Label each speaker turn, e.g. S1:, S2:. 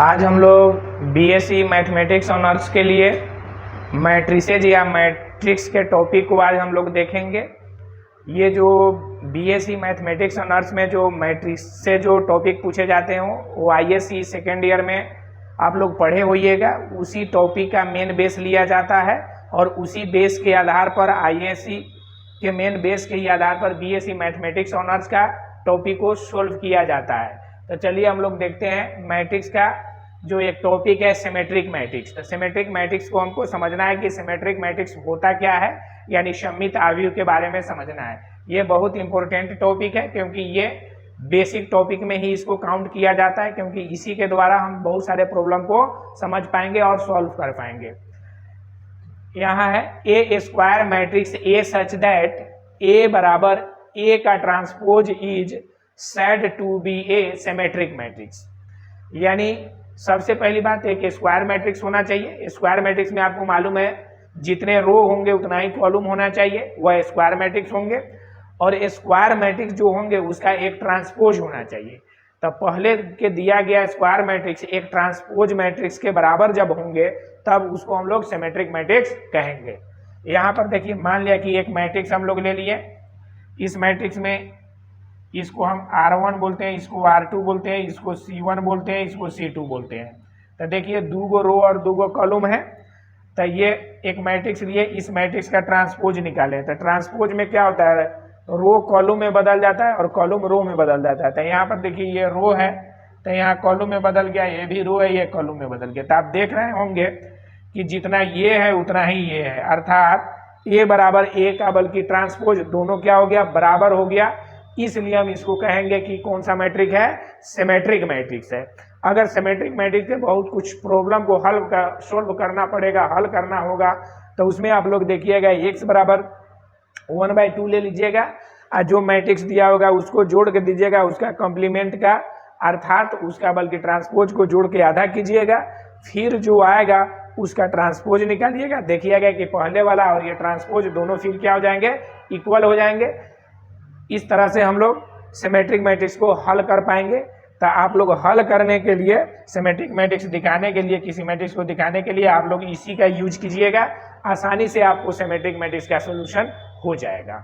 S1: आज हम लोग बीएससी मैथमेटिक्स ऑनर्स के लिए मैट्रिसेज या मैट्रिक्स के टॉपिक को आज हम लोग देखेंगे। ये जो बीएससी मैथमेटिक्स ऑनर्स में जो मैट्रिक्स से जो टॉपिक पूछे जाते हैं वो आईएससी सेकेंड ईयर में आप लोग पढ़े होइएगा। उसी टॉपिक का मेन बेस लिया जाता है और उसी बेस के आधार पर आईएससी के मेन बेस के आधार पर बीएससी मैथमेटिक्स ऑनर्स का टॉपिक को सोल्व किया जाता है। तो चलिए हम लोग देखते हैं मैट्रिक्स का जो एक टॉपिक है सिमेट्रिक मैट्रिक्स। तो सिमेट्रिक मैट्रिक्स को हमको समझना है कि सिमेट्रिक मैट्रिक्स होता क्या है, यानी सममित आव्यूह के बारे में समझना है। ये बहुत इंपॉर्टेंट टॉपिक है क्योंकि ये बेसिक टॉपिक में ही इसको काउंट किया जाता है, क्योंकि इसी के द्वारा हम बहुत सारे प्रॉब्लम को समझ पाएंगे और सॉल्व कर पाएंगे। यहाँ है a square matrix a such that a बराबर ए का transpose is said to be a symmetric matrix. यानी सबसे पहली बात एक स्क्वायर मैट्रिक्स होना चाहिए। स्क्वायर मैट्रिक्स में आपको मालूम है जितने रो होंगे उतना ही कॉलम होना चाहिए, वह स्क्वायर मैट्रिक्स होंगे। और स्क्वायर मैट्रिक्स जो होंगे उसका एक ट्रांसपोज होना चाहिए। तो पहले के दिया गया स्क्वायर मैट्रिक्स एक ट्रांसपोज मैट्रिक्स के बराबर जब होंगे तब उसको हम लोग सिमेट्रिक मैट्रिक्स कहेंगे। यहाँ पर देखिए, मान लिया कि एक मैट्रिक्स हम लोग ले लिए। इस मैट्रिक्स में इसको हम R1 बोलते हैं, इसको R2 बोलते हैं, इसको C1 बोलते हैं, इसको C2 बोलते हैं। तो देखिए दो गो रो और दो गो कॉलम है। तो ये एक मैट्रिक्स लिए, इस मैट्रिक्स का ट्रांसपोज निकाले। तो ट्रांसपोज में क्या होता है, रो कॉलम में बदल जाता है और कॉलम रो में बदल जाता है। तो यहाँ पर देखिए ये रो है तो यहाँ कॉलम में बदल गया, ये भी रो है, ये कॉलम में बदल गया। तो आप देख रहे होंगे कि जितना ये है उतना ही ये है, अर्थात ए बराबर ए का बल्कि ट्रांसपोज दोनों क्या हो गया, बराबर हो गया। इसलिए हम इसको कहेंगे कि कौन सा मैट्रिक है, सिमेट्रिक मैट्रिक्स है। अगर सिमेट्रिक मैट्रिक्स के बहुत कुछ प्रॉब्लम को सोल्व करना पड़ेगा, हल करना होगा, तो उसमें आप लोग देखिएगा x बराबर 1/2 ले लीजिएगा और जो मैट्रिक्स दिया होगा उसको जोड़ के दीजिएगा, उसका कॉम्प्लीमेंट का अर्थात उसका बल्कि ट्रांसपोज को जोड़ के आधा कीजिएगा, फिर जो आएगा उसका ट्रांसपोज निकालिएगा। देखिएगा कि पहले वाला और ये ट्रांसपोज दोनों फिर क्या हो जाएंगे, इक्वल हो जाएंगे। इस तरह से हम लोग सिमेट्रिक मैट्रिक्स को हल कर पाएंगे। तो आप लोग हल करने के लिए, सिमेट्रिक मैट्रिक्स दिखाने के लिए, किसी मैट्रिक्स को दिखाने के लिए आप लोग इसी का यूज कीजिएगा। आसानी से आपको सिमेट्रिक मैट्रिक्स का सॉल्यूशन हो जाएगा।